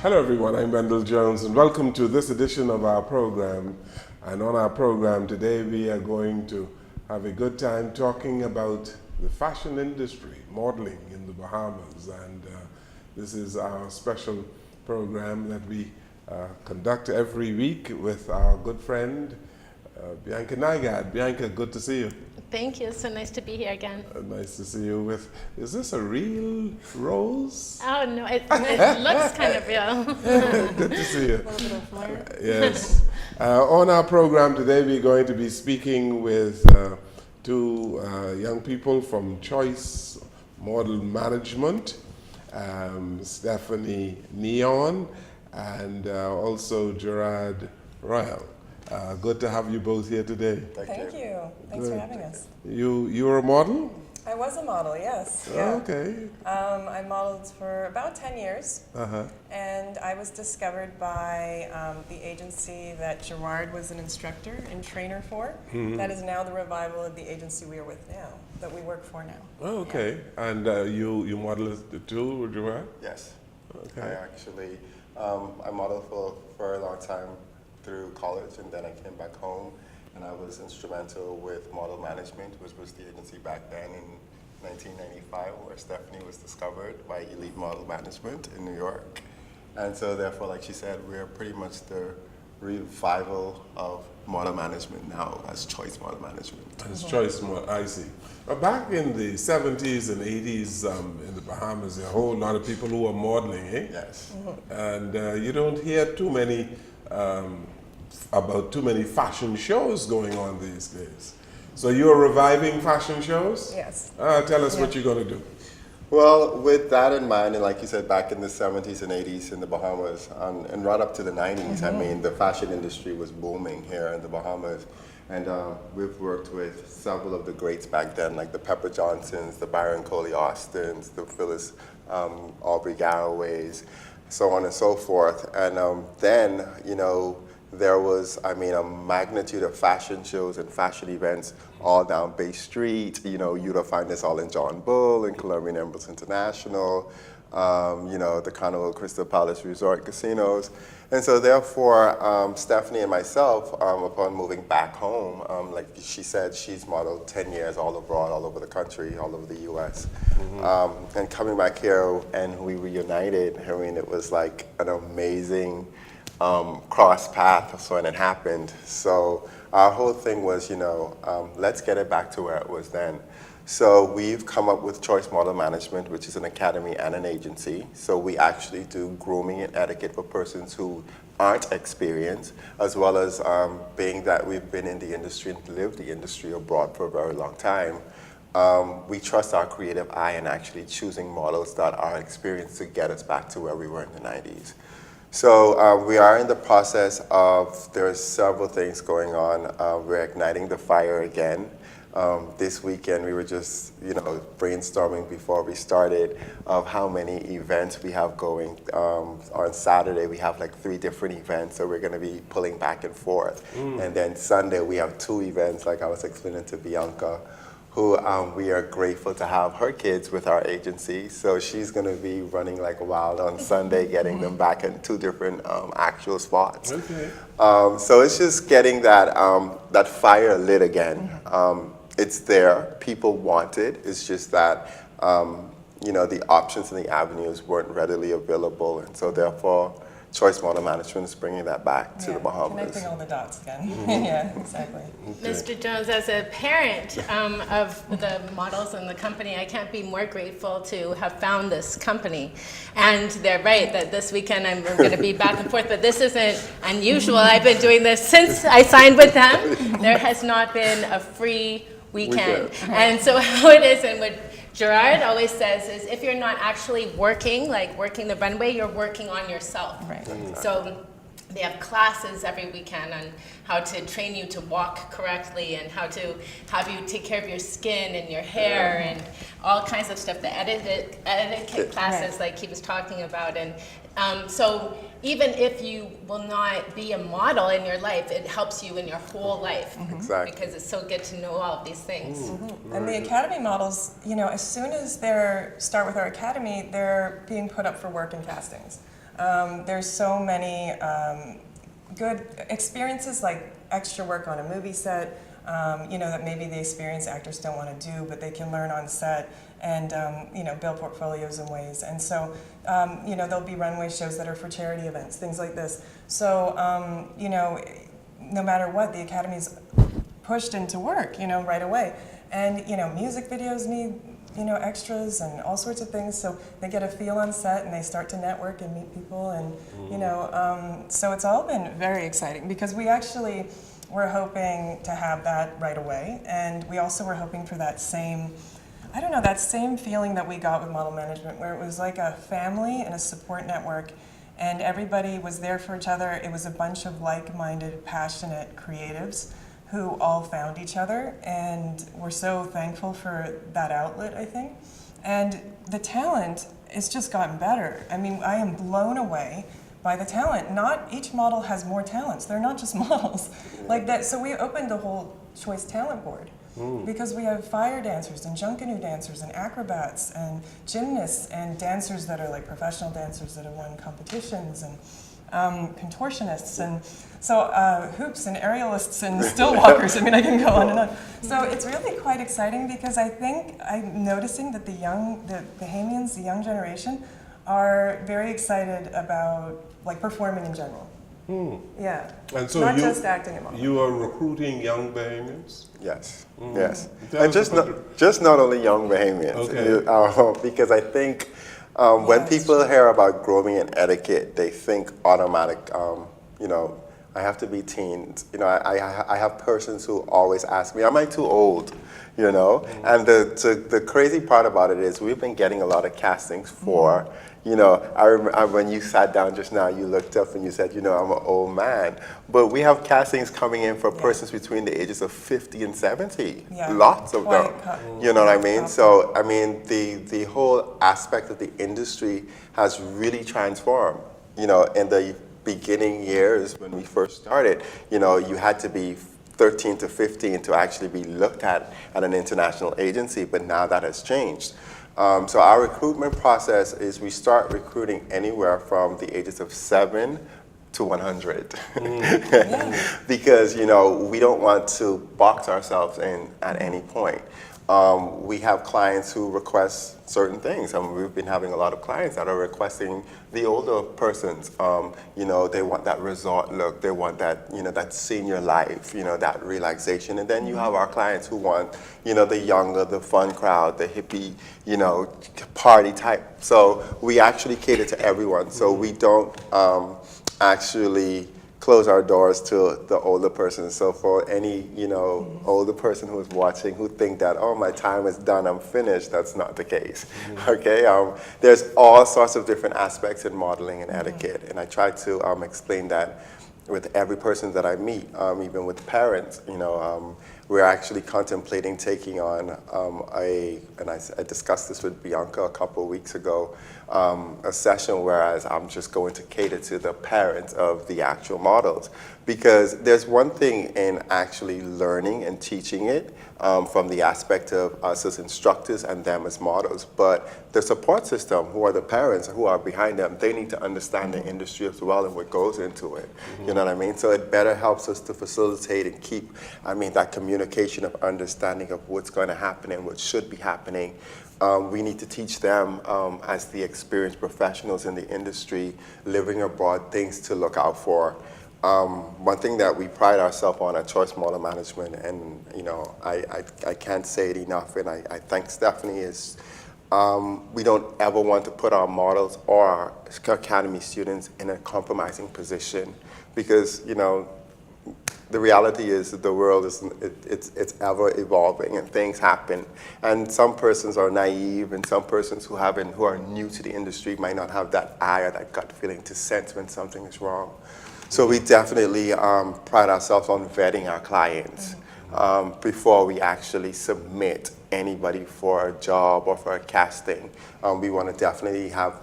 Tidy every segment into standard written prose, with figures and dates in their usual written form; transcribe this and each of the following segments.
Hello everyone, I'm Wendell Jones and welcome to this edition of our program. And on our program today we are going to have a good time talking about the fashion industry, modeling in the Bahamas. And this is our special program that we conduct every week with our good friend Bianca Nygard. Bianca, good to see you. Thank you. It's so nice to be here again. Nice to see you with, is this a real rose? Oh, no, it looks kind of real. Good to see you. A little bit of flair. Yes. On our program today, we're going to be speaking with two young people from Choice Model Management, Stephanie Nihon, and also Gerard, Royale. Good to have you both here today. Thank you. Thanks for having us. You were a model? I was a model, yes. Yeah. Okay. I modeled for about 10 years, and I was discovered by the agency that Gerard was an instructor and trainer for. That is now the revival of the agency we are with now, that we work for now. Oh, okay. Yeah. And you modeled too, Gerard? Yes. Okay. I actually, I modeled for a long time through college, and then I came back home and I was instrumental with Model Management, which was the agency back then in 1995, where Stephanie was discovered by Elite Model Management in New York. And so therefore, like she said, we're pretty much the revival of model management now as Choice Model Management. As Choice Model, I see. Back in the 70s and 80s in the Bahamas, a whole lot of people who were modeling, eh? Yes. And you don't hear too many about too many fashion shows going on these days. So you're reviving fashion shows? Yes. Tell us what you're going to do. Well, with that in mind, and like you said, back in the 70s and 80s in the Bahamas, and right up to the 90s, I mean, the fashion industry was booming here in the Bahamas. And we've worked with several of the greats back then, like the Pepper Johnsons, the Byron Coley Austins, the Phyllis Aubrey Garraways, so on and so forth. And then, you know, there was, I mean, a magnitude of fashion shows and fashion events all down Bay Street. You know, you'd find this all in John Bull, in Colombian Emeralds International, you know, the Carnival Crystal Palace Resort Casinos. And so therefore, Stephanie and myself, upon moving back home, like she said, she's modeled 10 years all abroad, all over the country, all over the US. And coming back here and we reunited, I mean, it was like an amazing cross path, so when it happened. So our whole thing was, you know, let's get it back to where it was then. So we've come up with Choice Model Management, which is an academy and an agency. So we actually do grooming and etiquette for persons who aren't experienced, as well as being that we've been in the industry and lived the industry abroad for a very long time. We trust our creative eye in actually choosing models that are experienced to get us back to where we were in the 90s. So we are in the process of, there's several things going on. We're igniting the fire again. This weekend we were just, you know, brainstorming before we started of how many events we have going. On Saturday we have like 3 different events, so we're going to be pulling back and forth. And then Sunday we have 2 events, like I was explaining to Bianca, who we are grateful to have her kids with our agency. So she's gonna be running like wild on Sunday, getting them back in 2 different actual spots. Okay. So it's just getting that, that fire lit again. It's there, people want it. It's just that, you know, the options and the avenues weren't readily available. And so therefore, Choice Model Management is bringing that back to the Bahamas. Connecting all the dots again. Yeah, exactly. Okay. Mr. Jones, as a parent of the models and the company, I can't be more grateful to have found this company. And they're right that this weekend I'm going to be back and forth, but this isn't unusual. I've been doing this since I signed with them. There has not been a free weekend. And so how it is, and what Gerard always says is, if you're not actually working, like working the runway, you're working on yourself. Right. So they have classes every weekend on how to train you to walk correctly and how to have you take care of your skin and your hair and all kinds of stuff. The etiquette classes, like he was talking about. And so even if you will not be a model in your life, it helps you in your whole life. Exactly. Because it's so good to know all of these things. And the academy models, you know, as soon as they start with our academy, they're being put up for work in castings. There's so many good experiences, like extra work on a movie set, that maybe the experienced actors don't want to do, but they can learn on set and, build portfolios in ways. And so, there'll be runway shows that are for charity events, things like this. So, no matter what, the Academy's pushed into work, right away. And, music videos need, extras and all sorts of things. So they get a feel on set and they start to network and meet people. And, so it's all been very exciting because we actually were hoping to have that right away. And we also were hoping for that same, that same feeling that we got with model management, where it was like a family and a support network. And everybody was there for each other. It was a bunch of like-minded, passionate creatives who all found each other, and we're so thankful for that outlet, I think. And the talent has just gotten better. I mean, I am blown away by the talent. Not each model has more talents. They're not just models like that. So we opened the whole choice talent board because we have fire dancers and junkanoo dancers and acrobats and gymnasts and dancers that are like professional dancers that have won competitions and contortionists and so hoops and aerialists and still walkers. I mean, I can go on and on. So it's really quite exciting because I think I'm noticing that the Bahamians, the young generation, are very excited about like performing in general. Yeah. And so not just acting in models. You are recruiting young Bahamians? Yes, yes. Tell And us just not only young Bahamians, Okay. because I think when Yes. people hear about grooming and etiquette, they think automatic, I have to be teens. I have persons who always ask me, am I too old? And the crazy part about it is we've been getting a lot of castings for, I remember when you sat down just now, you looked up and you said, I'm an old man. But we have castings coming in for persons between the ages of 50 and 70. Yeah. Lots of them. You know what I mean? Quite. So, I mean, the whole aspect of the industry has really transformed. In the beginning years when we first started, you had to be 13 to 15 to actually be looked at an international agency, but now that has changed. So our recruitment process is we start recruiting anywhere from the ages of 7 to 100. Because, we don't want to box ourselves in at any point. We have clients who request certain things. We've been having a lot of clients that are requesting the older persons. They want that resort look. They want that, that senior life, that relaxation. And then you have our clients who want, the younger, the fun crowd, the hippie, party type. So we actually cater to everyone. So we don't actually close our doors to the older person. So for any, older person who is watching who think that, oh, my time is done, I'm finished, that's not the case, okay? There's all sorts of different aspects in modeling and etiquette, and I try to explain that with every person that I meet, even with parents, we're actually contemplating taking on and I discussed this with Bianca a couple of weeks ago, a session whereas I'm just going to cater to the parents of the actual models. Because there's one thing in actually learning and teaching it from the aspect of us as instructors and them as models, but the support system, who are the parents who are behind them, they need to understand the industry as well and what goes into it. You know what I mean? So it better helps us to facilitate and keep, that communication of understanding of what's going to happen and what should be happening. We need to teach them as the experienced professionals in the industry, living abroad, things to look out for. One thing that we pride ourselves on at Choice Model Management, and I can't say it enough, and I thank Stephanie, is we don't ever want to put our models or our academy students in a compromising position, because the reality is that the world is it's ever evolving and things happen, and some persons are naive, and some persons who are new to the industry might not have that eye or that gut feeling to sense when something is wrong. So we definitely pride ourselves on vetting our clients before we actually submit anybody for a job or for a casting. We want to definitely have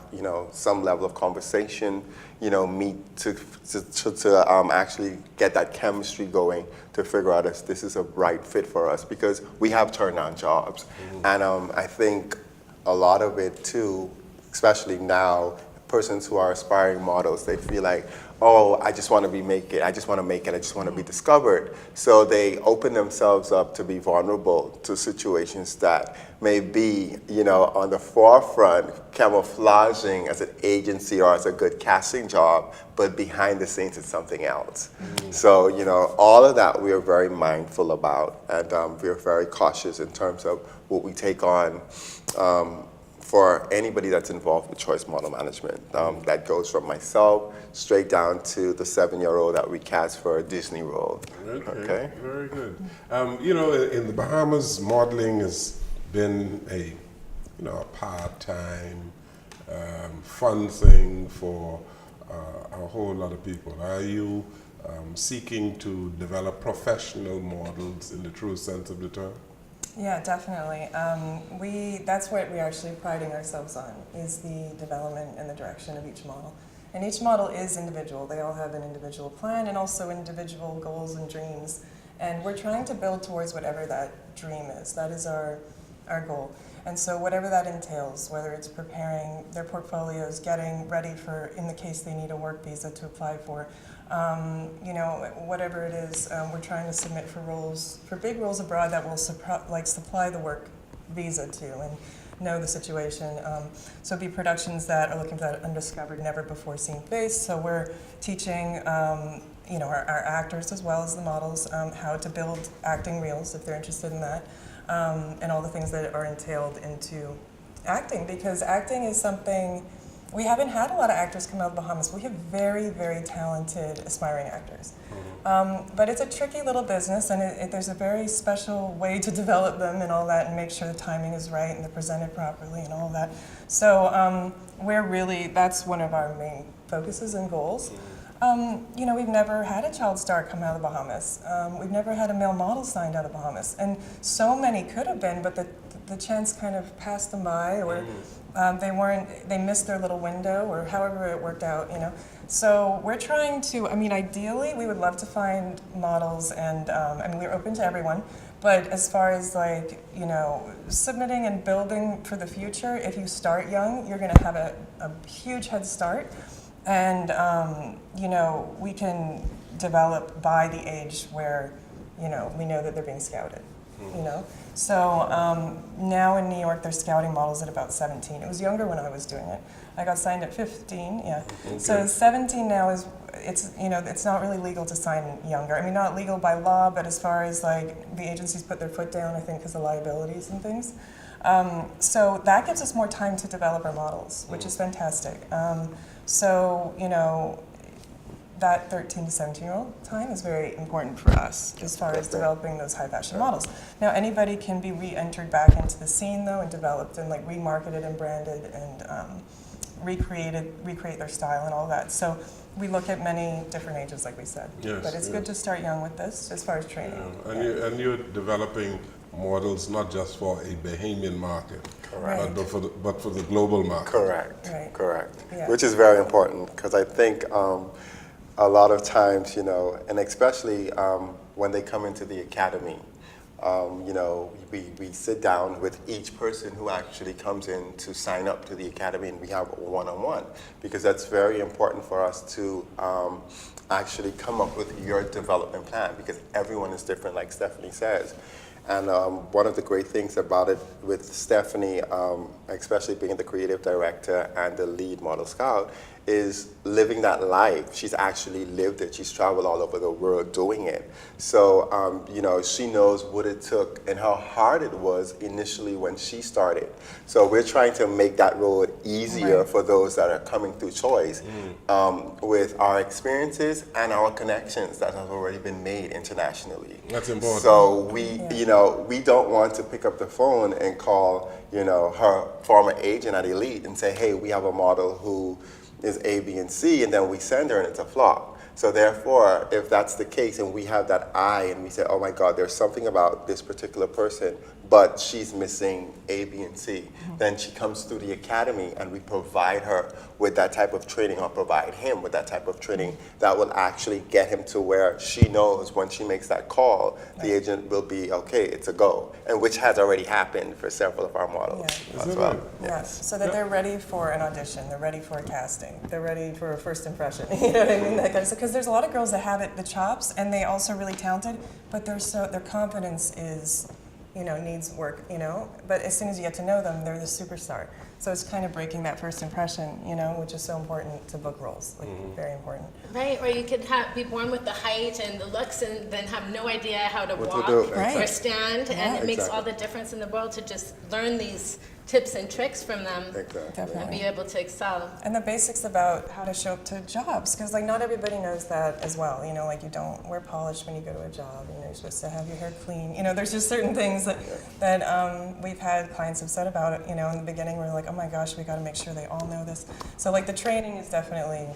some level of conversation, meet to actually get that chemistry going to figure out if this is a right fit for us, because we have turned down jobs, and I think a lot of it too, especially now, persons who are aspiring models, they feel like, oh, I just want to make it, I just want to make it, I just want to be discovered. So they open themselves up to be vulnerable to situations that may be, on the forefront, camouflaging as an agency or as a good casting job, but behind the scenes it's something else. So, all of that we are very mindful about, and we are very cautious in terms of what we take on for anybody that's involved with choice model management. That goes from myself straight down to the 7-year-old that we cast for a Disney role. Okay. Very good. In the Bahamas, modeling has been a part-time, fun thing for a whole lot of people. Are you seeking to develop professional models in the true sense of the term? Yeah, definitely. That's what we're actually priding ourselves on, is the development and the direction of each model. And each model is individual. They all have an individual plan and also individual goals and dreams. And we're trying to build towards whatever that dream is. That is our goal. And so whatever that entails, whether it's preparing their portfolios, getting ready for, in the case they need a work visa to apply for, whatever it is, we're trying to submit for roles, for big roles abroad that will supply the work visa to and know the situation. So it'd be productions that are looking for that undiscovered, never before seen face. So we're teaching our actors as well as the models how to build acting reels if they're interested in that, and all the things that are entailed into acting, because acting is something. We haven't had a lot of actors come out of the Bahamas. We have very, very talented aspiring actors. But it's a tricky little business, and there's a very special way to develop them and all that, and make sure the timing is right and they're presented properly and all that. So that's one of our main focuses and goals. We've never had a child star come out of the Bahamas. We've never had a male model signed out of the Bahamas. And so many could have been, but the chance kind of passed them by, or they missed their little window, or however it worked out, So we're trying to, ideally we would love to find models, and we're open to everyone, but as far as submitting and building for the future, if you start young, you're gonna have a huge head start, and we can develop by the age where, we know that they're being scouted. So now in New York, they're scouting models at about 17. It was younger when I was doing it. I got signed at 15, yeah. Okay. So 17 now it's not really legal to sign younger. Not legal by law, but as far as the agencies put their foot down, I think, because of liabilities and things. So that gives us more time to develop our models, which is fantastic. That 13 to 17-year-old time is very important for us as far as developing those high fashion models. Now, anybody can be re-entered back into the scene, though, and developed and remarketed and branded and recreate their style and all that. So we look at many different ages, like we said. Yes, but it's good to start young with this as far as training. Yeah. And you're developing models not just for a Bahamian market, correct, but for the global market. Correct. Right. Correct. Yeah. Which is very important, because I think a lot of times, and especially when they come into the academy, we sit down with each person who actually comes in to sign up to the academy, and we have a one-on-one, because that's very important for us to actually come up with your development plan, because everyone is different, like Stephanie says. And one of the great things about it with Stephanie, especially being the creative director and the lead model scout, is living that life. She's actually lived it. She's traveled all over the world doing it. So, she knows what it took and how hard it was initially when she started. So we're trying to make that road easier for those that are coming through choice with our experiences and our connections that have already been made internationally. That's important. So we don't want to pick up the phone and call, her former agent at Elite and say, hey, we have a model who is A, B, and C, and then we send her and it's a flop. So therefore, if that's the case and we have that eye and we say, oh my God, there's something about this particular person, but she's missing A, B, and C. Then she comes through the academy and we provide her with that type of training, or provide him with that type of training that will actually get him to where she knows when she makes that call, the agent will be, okay, it's a go, and which has already happened for several of our models as well. Yes, so that they're ready for an audition, they're ready for a casting, they're ready for a first impression. You know what I mean? That kind of stuff. Because there's a lot of girls that have the chops, and they also really talented, but their confidence is, needs work. But as soon as you get to know them, they're the superstar. So it's kind of breaking that first impression, which is so important to book roles, like very important. Right, or you could be born with the height and the looks and then have no idea how to walk Right. or stand, and it makes all the difference in the world to just learn these tips and tricks from them and be able to excel. And the basics about how to show up to jobs, because not everybody knows that as well. You don't wear polish when you go to a job. You're supposed to have your hair clean. There's just certain things that we've had clients have said about it. In the beginning, we're like, oh my gosh, we got to make sure they all know this. So the training is definitely,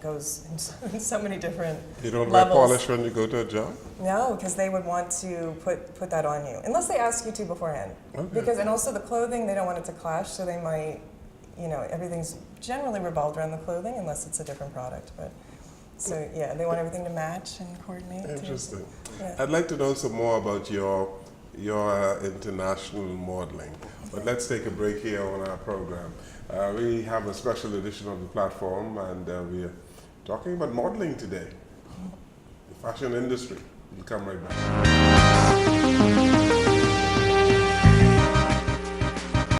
goes in so many different You don't levels. wear polish when you go to a job? No, because they would want to put that on you, unless they ask you to beforehand. Okay. And also the clothing, they don't want it to clash, so they might, everything's generally revolved around the clothing, unless it's a different product. But so yeah, they want everything to match and coordinate. Interesting. Yeah. I'd like to know some more about your international modeling, but let's take a break here on our program. We have a special edition of the platform, and we are talking about modeling today, the fashion industry. We'll come right back.